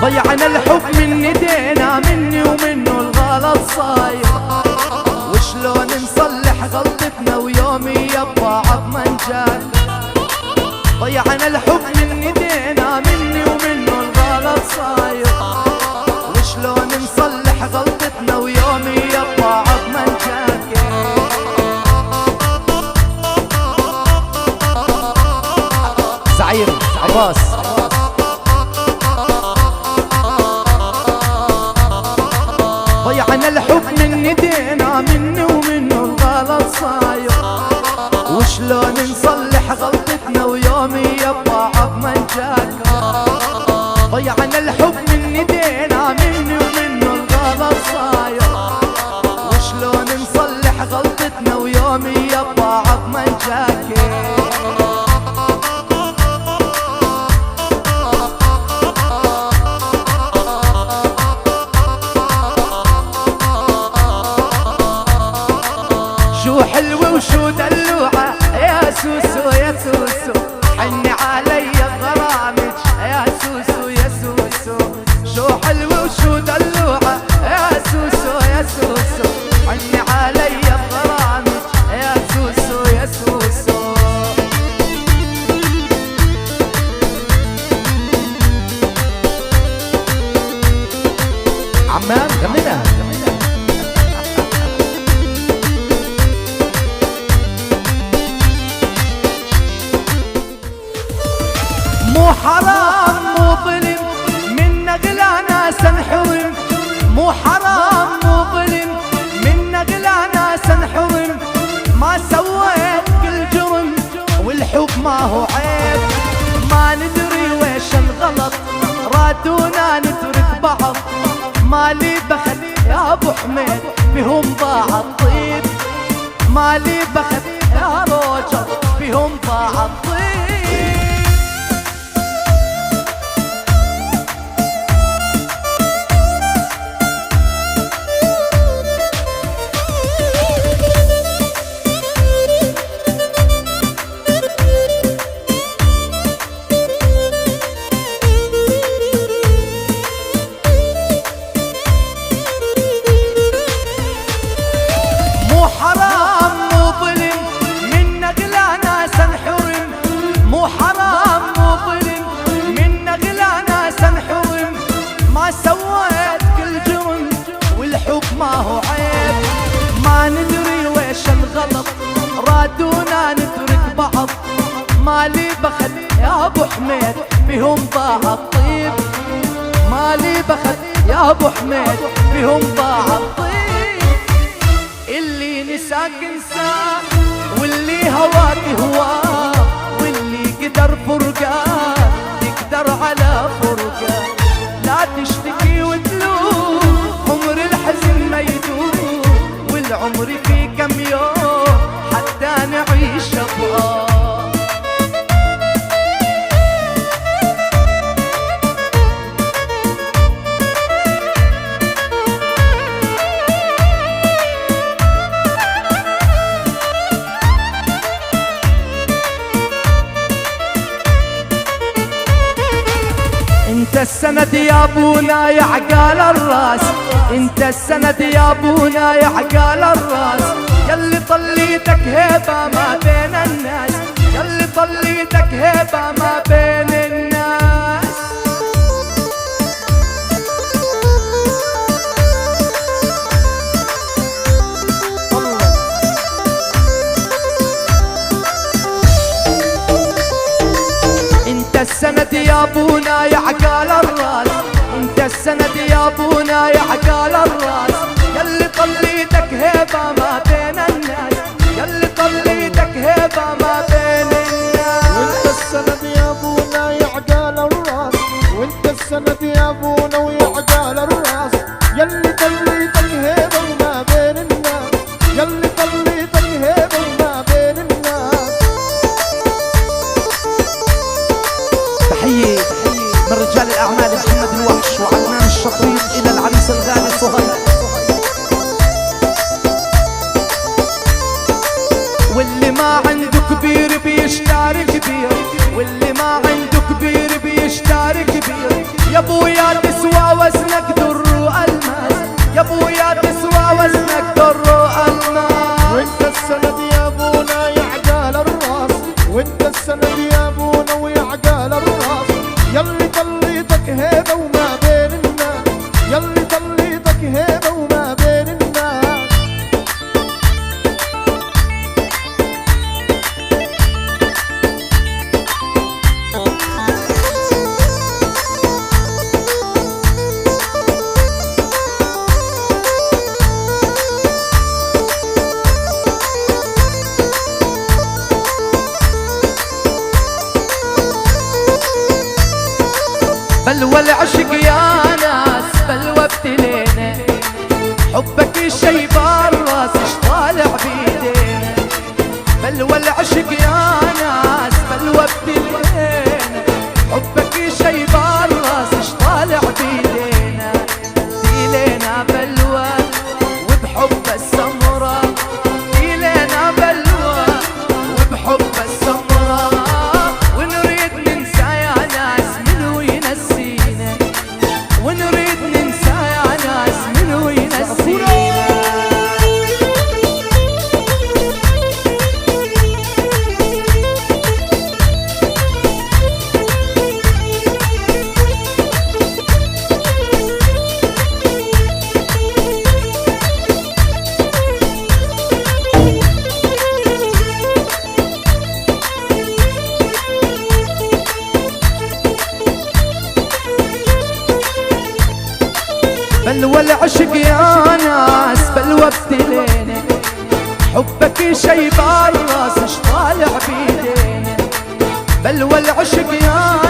ضيعنا الحب من ايدينا، مني ومنه الغلط صاير، وشلون نصلح غلطتنا ويومي يبا عظما جاك. ضيعنا الحب من ايدينا، مني ومنه الغلط صاير، وشلون نصلح غلطتنا ويومي يبا عظما جاك. زعير عباس ضيعنا الحب من ايدينا، مني ومنه الغلط صاير، وشلون نصلح غلطتنا ويومي يبا عظما جاك. ضيعنا الحب من ايدينا، مني ومنه الغلط صاير، وشلون نصلح غلطتنا ويومي يبا عظما جاك. شو حلوة وشو دلوعة يا سوسو يا سوسو، حني علي غرامج يا سوسو يا سوسو. شو حلوة وشو دلوعة يا سوسو يا سوسو، حني علي غرامج يا سوسو يا سوسو. عمان غنينا مو حرام مو ظلم من نقلانا سنحرم، مو حرام مو ظلم من نقلانا سنحرم. ما سويت كل جرم والحب ما هو عيب، ما ندري ويش الغلط رادونا نترك بعض. مالي بخت يا ابو حميد بهم ضاع الطيب، مالي بخت يا روجر بهم ضاع الطيب. مو حرام مو ظلم من نقلانا سنحرم، مو حرام مو ظلم من نقلانا سنحرم. ما سويت كل جرم والحب ما هو عيب، ما ندري ويش الغلط رادونا نترك بعض. مالي بخت يا ابو حميد بهم ضاع الطيب، مالي بخت يا ابو حميد بهم ضاع الطيب. اللي نساك انساه واللي هواك هواه، واللي قدر فرقاه يقدر على فرقاه. لا تشتكي وتلوم عمر الحزن ما يدوم، والعمر في كم يوم حتى نعيش ابغاه. انت السند يا ابونا يا عقال الراس، انت السند يا ابونا يا عقال الراس. يلي طليتك هيبة ما بين الناس، يلي طليتك هيبة ما بين الناس. انت السند يا ابونا يا عقال الراس، انت السند يا ابونا يا عقال الراس. يلي طليتك هيبة ما بين الناس، يلي طليتك هيبة ما بين الناس. وانت السند يا ابونا يا عقال الراس، وانت السند يا ابونا ويا عقال الراس. يلي طليتك هيبة ما بين الناس، يلي طليتك هيبة ما بين الناس. تحية من رجال الأعمال محمد الوحش وعدنان الشطيط إلى العريس الغالي صهيب. واللي ما عنده كبير بيشتري كبير، واللي ما عنده كبير بيشتري كبير. يا ابويا وزنك در والماس، يا ابويا تسوى وزنك در والماس. وانت السند يا ابونا يا عقال الراس، وانت السند يا ابونا ويا عقال الراس، يلي طليتك هيبه وما بين الناس، يلي طليتك هيبه وما بين الناس. بلوى العشق يا ناس بلوى ابتلينا، حبك شي بالراس اش طالع بيدينا. بلوى العشق يا ناس بلوى ابتلينا، حبك شي بالراس اش طالع بيدينا. ديلينا بلوى وبحب السمرة، ديلينا بلوى وبحب السمرة، ونريد ننسى يا ناس منو ينسينا، ونريد ننسى يا ناس منو ينسينا. بلوى العشق يا ناس بلوى ابتلينا، حبك شي بالراس اش طالع بيدينا. بلوى العشق يا